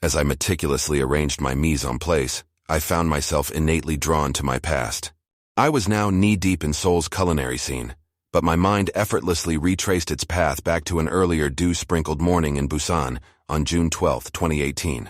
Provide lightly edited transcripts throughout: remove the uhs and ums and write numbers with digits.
As I meticulously arranged my mise en place, I found myself innately drawn to my past. I was now knee-deep in Seoul's culinary scene, but my mind effortlessly retraced its path back to an earlier dew-sprinkled morning in Busan on June 12, 2018.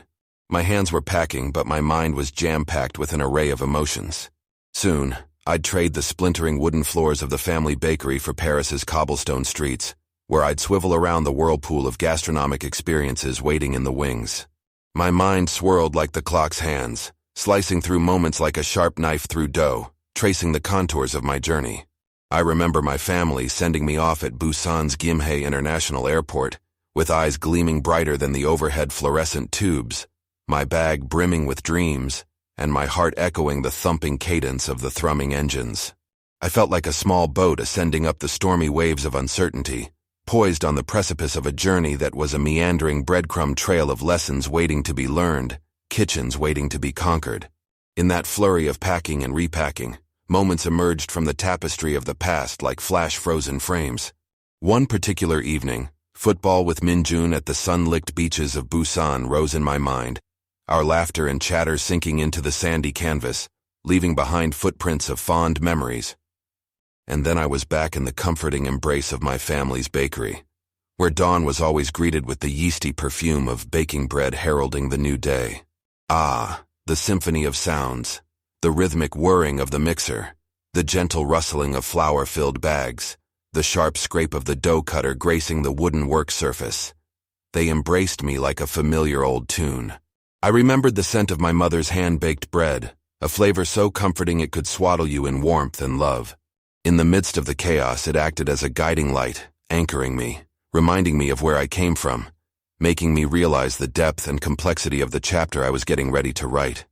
My hands were packing, but my mind was jam-packed with an array of emotions. Soon, I'd trade the splintering wooden floors of the family bakery for Paris's cobblestone streets, where I'd swivel around the whirlpool of gastronomic experiences waiting in the wings. My mind swirled like the clock's hands, slicing through moments like a sharp knife through dough, tracing the contours of my journey. I remember my family sending me off at Busan's Gimhae International Airport, with eyes gleaming brighter than the overhead fluorescent tubes, my bag brimming with dreams, and my heart echoing the thumping cadence of the thrumming engines. I felt like a small boat ascending up the stormy waves of uncertainty, poised on the precipice of a journey that was a meandering breadcrumb trail of lessons waiting to be learned, kitchens waiting to be conquered. In that flurry of packing and repacking, moments emerged from the tapestry of the past like flash-frozen frames. One particular evening, football with Minjun at the sun-licked beaches of Busan rose in my mind, our laughter and chatter sinking into the sandy canvas, leaving behind footprints of fond memories. And then I was back in the comforting embrace of my family's bakery, where dawn was always greeted with the yeasty perfume of baking bread heralding the new day. Ah, the symphony of sounds, the rhythmic whirring of the mixer, the gentle rustling of flour-filled bags, the sharp scrape of the dough cutter gracing the wooden work surface. They embraced me like a familiar old tune. I remembered the scent of my mother's hand-baked bread, a flavor so comforting it could swaddle you in warmth and love. In the midst of the chaos, it acted as a guiding light, anchoring me, reminding me of where I came from, making me realize the depth and complexity of the chapter I was getting ready to write.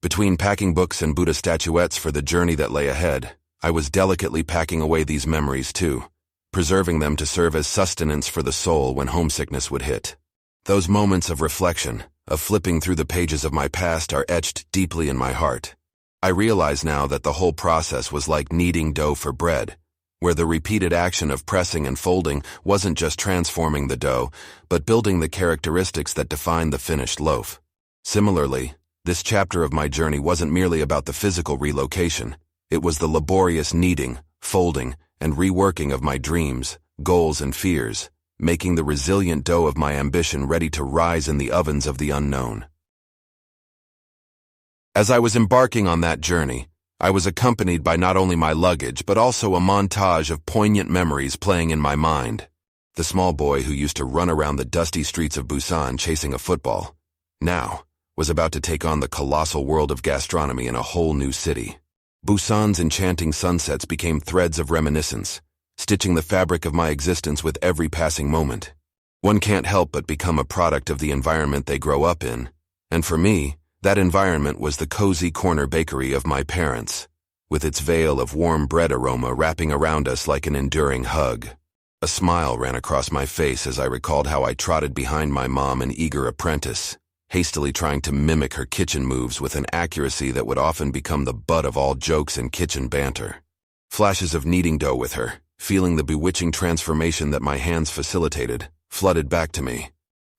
Between packing books and Buddha statuettes for the journey that lay ahead, I was delicately packing away these memories too, preserving them to serve as sustenance for the soul when homesickness would hit. Those moments of reflection, of flipping through the pages of my past, are etched deeply in my heart. I realize now that the whole process was like kneading dough for bread, where the repeated action of pressing and folding wasn't just transforming the dough, but building the characteristics that define the finished loaf. Similarly, this chapter of my journey wasn't merely about the physical relocation. It was the laborious kneading, folding, and reworking of my dreams, goals, and fears, making the resilient dough of my ambition ready to rise in the ovens of the unknown. As I was embarking on that journey, I was accompanied by not only my luggage but also a montage of poignant memories playing in my mind. The small boy who used to run around the dusty streets of Busan chasing a football, now was about to take on the colossal world of gastronomy in a whole new city. Busan's enchanting sunsets became threads of reminiscence, stitching the fabric of my existence with every passing moment. One can't help but become a product of the environment they grow up in, and for me, that environment was the cozy corner bakery of my parents, with its veil of warm bread aroma wrapping around us like an enduring hug. A smile ran across my face as I recalled how I trotted behind my mom, an eager apprentice, hastily trying to mimic her kitchen moves with an accuracy that would often become the butt of all jokes and kitchen banter. Flashes of kneading dough with her, feeling the bewitching transformation that my hands facilitated, flooded back to me.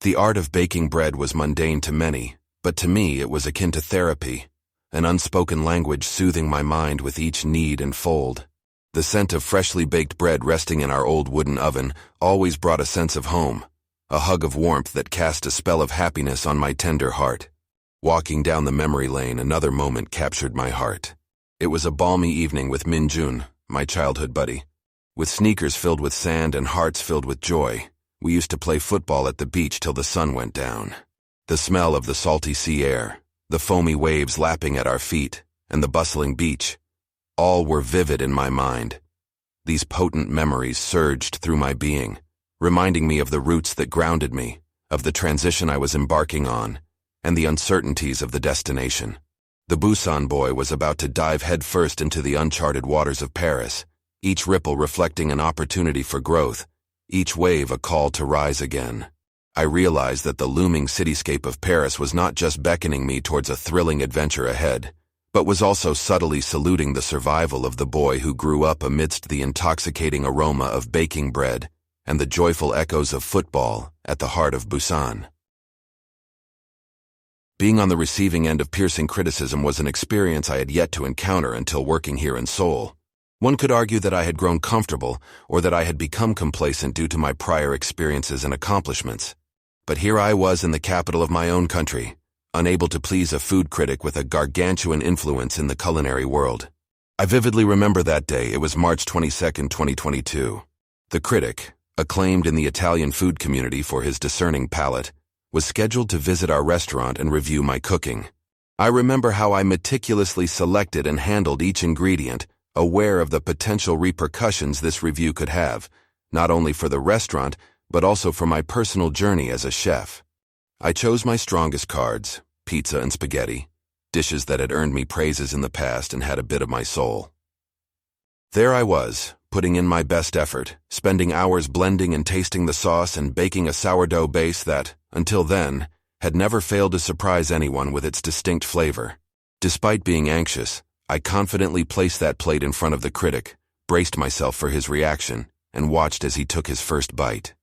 The art of baking bread was mundane to many, but to me it was akin to therapy, an unspoken language soothing my mind with each knead and fold. The scent of freshly baked bread resting in our old wooden oven always brought a sense of home, a hug of warmth that cast a spell of happiness on my tender heart. Walking down the memory lane, another moment captured my heart. It was a balmy evening with Minjun, my childhood buddy. With sneakers filled with sand and hearts filled with joy, we used to play football at the beach till the sun went down. The smell of the salty sea air, the foamy waves lapping at our feet, and the bustling beach, all were vivid in my mind. These potent memories surged through my being, reminding me of the roots that grounded me, of the transition I was embarking on, and the uncertainties of the destination. The Busan boy was about to dive headfirst into the uncharted waters of Paris, each ripple reflecting an opportunity for growth, each wave a call to rise again. I realized that the looming cityscape of Paris was not just beckoning me towards a thrilling adventure ahead, but was also subtly saluting the survival of the boy who grew up amidst the intoxicating aroma of baking bread and the joyful echoes of football at the heart of Busan. Being on the receiving end of piercing criticism was an experience I had yet to encounter until working here in Seoul. One could argue that I had grown comfortable or that I had become complacent due to my prior experiences and accomplishments. But here I was in the capital of my own country, unable to please a food critic with a gargantuan influence in the culinary world. I vividly remember that day. It was March 22, 2022. The critic, acclaimed in the Italian food community for his discerning palate, was scheduled to visit our restaurant and review my cooking. I remember how I meticulously selected and handled each ingredient, aware of the potential repercussions this review could have, not only for the restaurant, but also for my personal journey as a chef. I chose my strongest cards, pizza and spaghetti, dishes that had earned me praises in the past and had a bit of my soul. There I was, putting in my best effort, spending hours blending and tasting the sauce and baking a sourdough base that, until then, had never failed to surprise anyone with its distinct flavor. Despite being anxious, I confidently placed that plate in front of the critic, braced myself for his reaction, and watched as he took his first bite.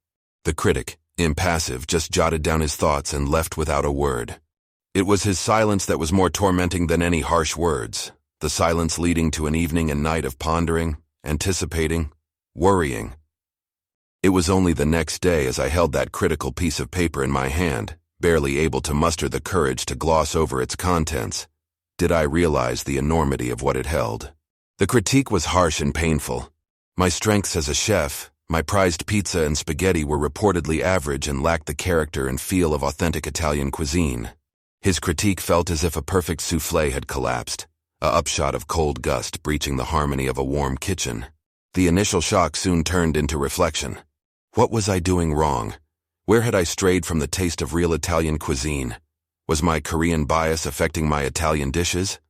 The critic, impassive, just jotted down his thoughts and left without a word. It was his silence that was more tormenting than any harsh words, the silence leading to an evening and night of pondering, anticipating, worrying. It was only the next day, as I held that critical piece of paper in my hand, barely able to muster the courage to gloss over its contents, did I realize the enormity of what it held. The critique was harsh and painful. My strengths as a chef, my prized pizza and spaghetti, were reportedly average and lacked the character and feel of authentic Italian cuisine. His critique felt as if a perfect soufflé had collapsed, a upshot of cold gust breaching the harmony of a warm kitchen. The initial shock soon turned into reflection. What was I doing wrong? Where had I strayed from the taste of real Italian cuisine? Was my Korean bias affecting my Italian dishes?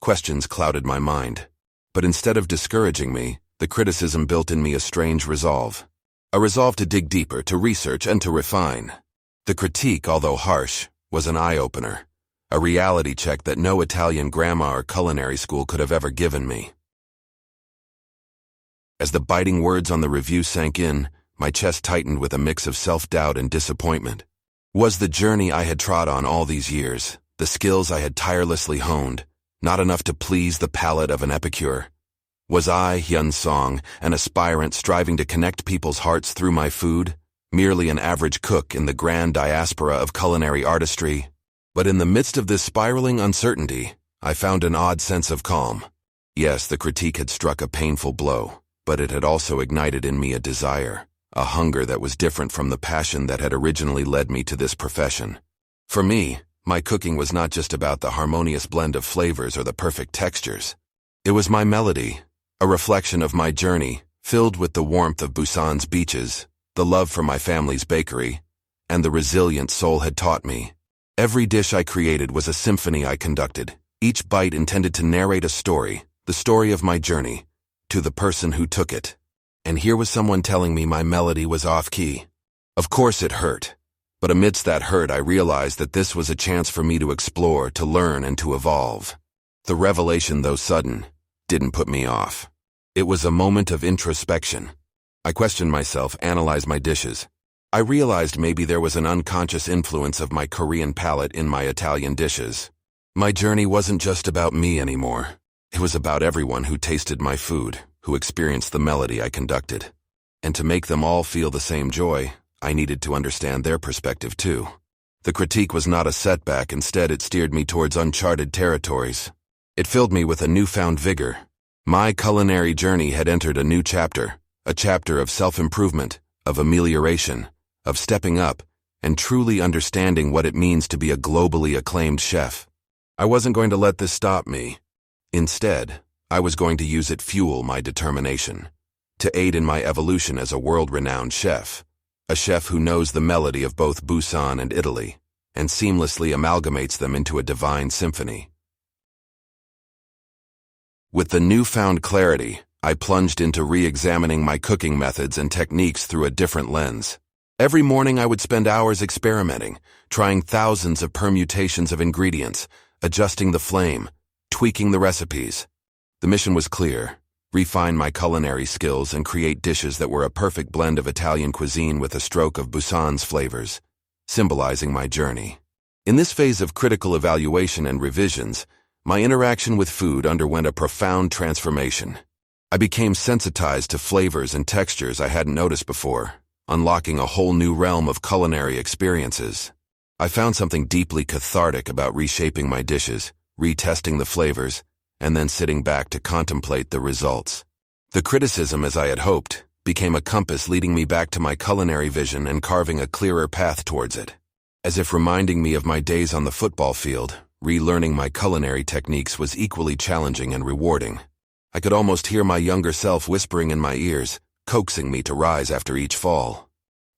Questions clouded my mind. But instead of discouraging me, the criticism built in me a strange resolve. A resolve to dig deeper, to research, and to refine. The critique, although harsh, was an eye-opener, a reality check that no Italian grandma or culinary school could have ever given me. As the biting words on the review sank in, my chest tightened with a mix of self-doubt and disappointment. Was the journey I had trod on all these years, the skills I had tirelessly honed, not enough to please the palate of an epicure? Was I, Hyun, an aspirant striving to connect people's hearts through my food, merely an average cook in the grand diaspora of culinary artistry? But in the midst of this spiraling uncertainty, I found an odd sense of calm. Yes, the critique had struck a painful blow, but it had also ignited in me a desire, a hunger that was different from the passion that had originally led me to this profession. For me, my cooking was not just about the harmonious blend of flavors or the perfect textures. It was my melody, a reflection of my journey, filled with the warmth of Busan's beaches, the love for my family's bakery, and the resilience Seoul had taught me. Every dish I created was a symphony I conducted, each bite intended to narrate a story, the story of my journey, to the person who took it. And here was someone telling me my melody was off-key. Of course it hurt, but amidst that hurt I realized that this was a chance for me to explore, to learn, and to evolve. The revelation, though sudden, didn't put me off. It was a moment of introspection. I questioned myself, analyzed my dishes. I realized maybe there was an unconscious influence of my Korean palate in my Italian dishes. My journey wasn't just about me anymore. It was about everyone who tasted my food, who experienced the melody I conducted. And to make them all feel the same joy, I needed to understand their perspective too. The critique was not a setback, instead it steered me towards uncharted territories. It filled me with a newfound vigor. My culinary journey had entered a new chapter, a chapter of self-improvement, of amelioration, of stepping up, and truly understanding what it means to be a globally acclaimed chef. I wasn't going to let this stop me. Instead, I was going to use it fuel my determination, to aid in my evolution as a world-renowned chef, a chef who knows the melody of both Busan and Italy, and seamlessly amalgamates them into a divine symphony. With the newfound clarity, I plunged into re-examining my cooking methods and techniques through a different lens. Every morning I would spend hours experimenting, trying thousands of permutations of ingredients, adjusting the flame, tweaking the recipes. The mission was clear: refine my culinary skills and create dishes that were a perfect blend of Italian cuisine with a stroke of Busan's flavors, symbolizing my journey. In this phase of critical evaluation and revisions, my interaction with food underwent a profound transformation. I became sensitized to flavors and textures I hadn't noticed before, unlocking a whole new realm of culinary experiences. I found something deeply cathartic about reshaping my dishes, retesting the flavors, and then sitting back to contemplate the results. The criticism, as I had hoped, became a compass leading me back to my culinary vision and carving a clearer path towards it. As if reminding me of my days on the football field, relearning my culinary techniques was equally challenging and rewarding. I could almost hear my younger self whispering in my ears, coaxing me to rise after each fall.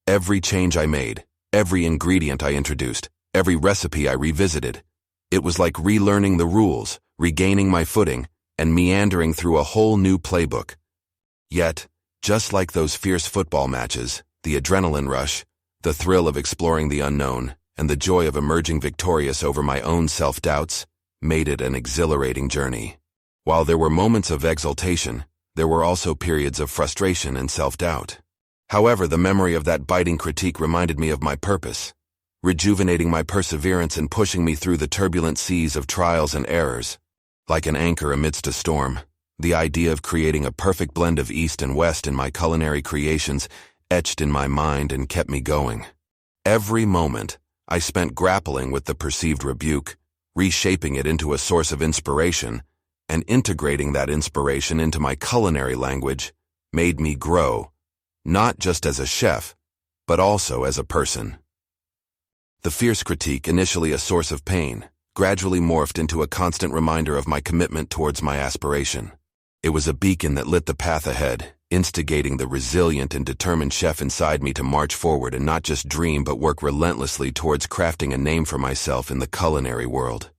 Every change I made, every ingredient I introduced, every recipe I revisited, it was like relearning the rules, regaining my footing, and meandering through a whole new playbook. Yet, just like those fierce football matches, the adrenaline rush, the thrill of exploring the unknown, and the joy of emerging victorious over my own self-doubts, made it an exhilarating journey. While there were moments of exultation, there were also periods of frustration and self-doubt. However, the memory of that biting critique reminded me of my purpose, rejuvenating my perseverance and pushing me through the turbulent seas of trials and errors. Like an anchor amidst a storm, the idea of creating a perfect blend of East and West in my culinary creations etched in my mind and kept me going. Every moment, I spent grappling with the perceived rebuke, reshaping it into a source of inspiration, and integrating that inspiration into my culinary language made me grow, not just as a chef, but also as a person. The fierce critique, initially a source of pain, gradually morphed into a constant reminder of my commitment towards my aspiration. It was a beacon that lit the path ahead, instigating the resilient and determined chef inside me to march forward and not just dream but work relentlessly towards crafting a name for myself in the culinary world.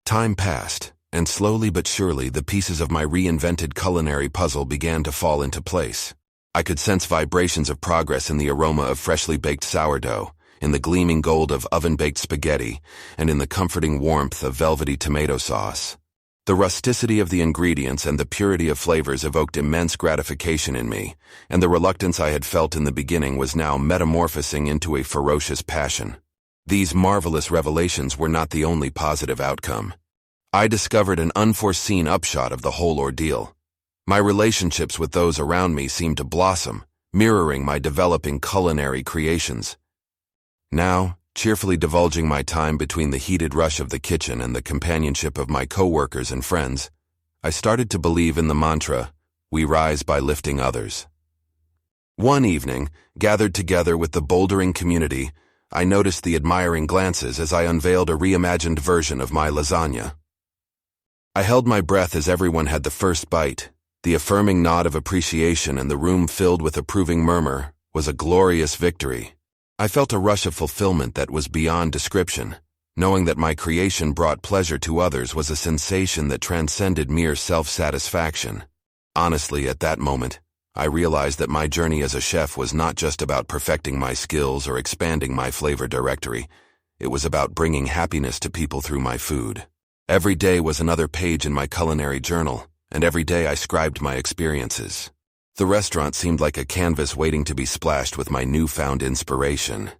Time passed, and slowly but surely the pieces of my reinvented culinary puzzle began to fall into place. I could sense vibrations of progress in the aroma of freshly baked sourdough, in the gleaming gold of oven-baked spaghetti, and in the comforting warmth of velvety tomato sauce. The rusticity of the ingredients and the purity of flavors evoked immense gratification in me, and the reluctance I had felt in the beginning was now metamorphosing into a ferocious passion. These marvelous revelations were not the only positive outcome. I discovered an unforeseen upshot of the whole ordeal. My relationships with those around me seemed to blossom, mirroring my developing culinary creations. Now, cheerfully divulging my time between the heated rush of the kitchen and the companionship of my co-workers and friends, I started to believe in the mantra, "We rise by lifting others." One evening, gathered together with the bouldering community, I noticed the admiring glances as I unveiled a reimagined version of my lasagna. I held my breath as everyone had the first bite. The affirming nod of appreciation and the room filled with approving murmur was a glorious victory. I felt a rush of fulfillment that was beyond description. Knowing that my creation brought pleasure to others was a sensation that transcended mere self-satisfaction. Honestly, at that moment, I realized that my journey as a chef was not just about perfecting my skills or expanding my flavor directory. It was about bringing happiness to people through my food. Every day was another page in my culinary journal, and every day I scribed my experiences. The restaurant seemed like a canvas waiting to be splashed with my newfound inspiration.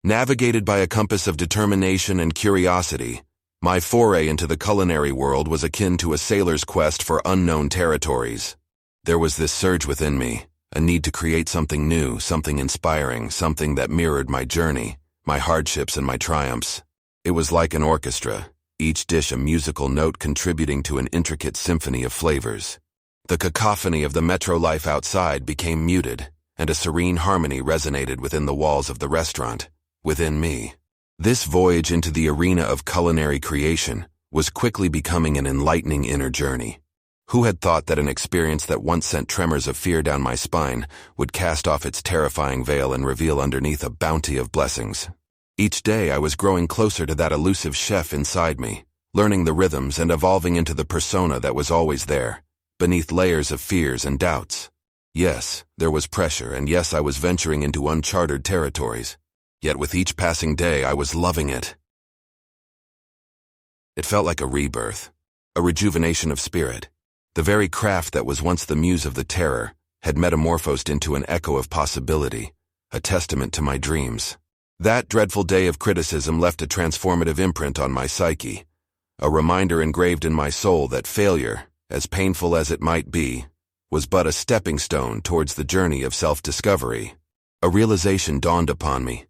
Navigated by a compass of determination and curiosity, my foray into the culinary world was akin to a sailor's quest for unknown territories. There was this surge within me, a need to create something new, something inspiring, something that mirrored my journey, my hardships and my triumphs. It was like an orchestra, each dish a musical note contributing to an intricate symphony of flavors. The cacophony of the metro life outside became muted, and a serene harmony resonated within the walls of the restaurant, within me. This voyage into the arena of culinary creation was quickly becoming an enlightening inner journey. Who had thought that an experience that once sent tremors of fear down my spine would cast off its terrifying veil and reveal underneath a bounty of blessings? Each day I was growing closer to that elusive chef inside me, learning the rhythms and evolving into the persona that was always there, beneath layers of fears and doubts. Yes, there was pressure, and yes, I was venturing into uncharted territories. Yet with each passing day, I was loving it. It felt like a rebirth, a rejuvenation of spirit. The very craft that was once the muse of the terror had metamorphosed into an echo of possibility, a testament to my dreams. That dreadful day of criticism left a transformative imprint on my psyche, a reminder engraved in my soul that failure, as painful as it might be, was but a stepping stone towards the journey of self-discovery. A realization dawned upon me,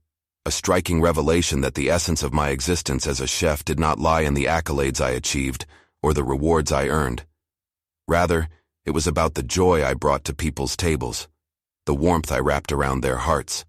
a striking revelation that the essence of my existence as a chef did not lie in the accolades I achieved or the rewards I earned. Rather, it was about the joy I brought to people's tables, the warmth I wrapped around their hearts.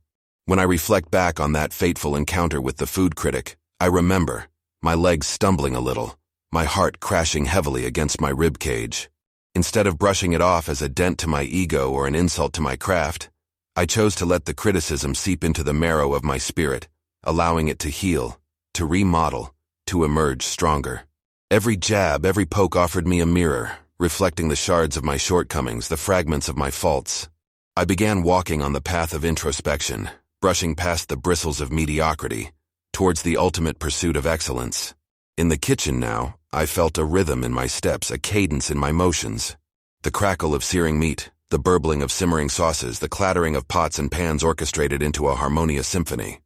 When I reflect back on that fateful encounter with the food critic, I remember, my legs stumbling a little, my heart crashing heavily against my rib cage. Instead of brushing it off as a dent to my ego or an insult to my craft, I chose to let the criticism seep into the marrow of my spirit, allowing it to heal, to remodel, to emerge stronger. Every jab, every poke offered me a mirror, reflecting the shards of my shortcomings, the fragments of my faults. I began walking on the path of introspection, brushing past the bristles of mediocrity, towards the ultimate pursuit of excellence. In the kitchen now, I felt a rhythm in my steps, a cadence in my motions. The crackle of searing meat, the burbling of simmering sauces, the clattering of pots and pans orchestrated into a harmonious symphony.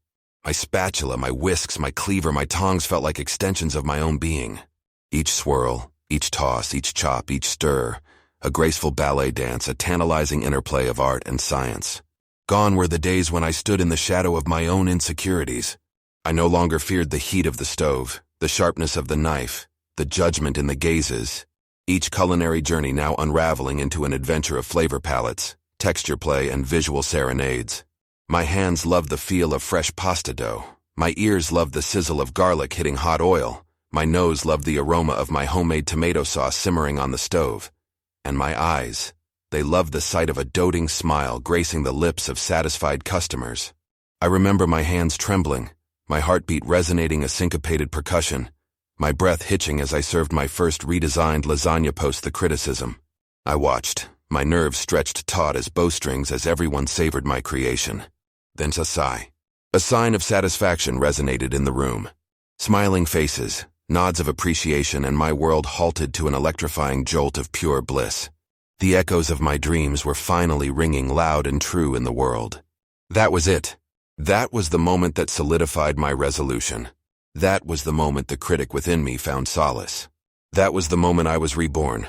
My spatula, my whisks, my cleaver, my tongs felt like extensions of my own being. Each swirl, each toss, each chop, each stir, a graceful ballet dance, a tantalizing interplay of art and science. Gone were the days when I stood in the shadow of my own insecurities. I no longer feared the heat of the stove, the sharpness of the knife, the judgment in the gazes. Each culinary journey now unraveling into an adventure of flavor palettes, texture play, and visual serenades. My hands loved the feel of fresh pasta dough. My ears loved the sizzle of garlic hitting hot oil. My nose loved the aroma of my homemade tomato sauce simmering on the stove. And my eyes, they loved the sight of a doting smile gracing the lips of satisfied customers. I remember my hands trembling, my heartbeat resonating a syncopated percussion, my breath hitching as I served my first redesigned lasagna post the criticism. I watched, my nerves stretched taut as bowstrings as everyone savored my creation. Then a sigh. A sign of satisfaction resonated in the room. Smiling faces, nods of appreciation, and my world halted to an electrifying jolt of pure bliss. The echoes of my dreams were finally ringing loud and true in the world. That was it. That was the moment that solidified my resolution. That was the moment the critic within me found solace. That was the moment I was reborn,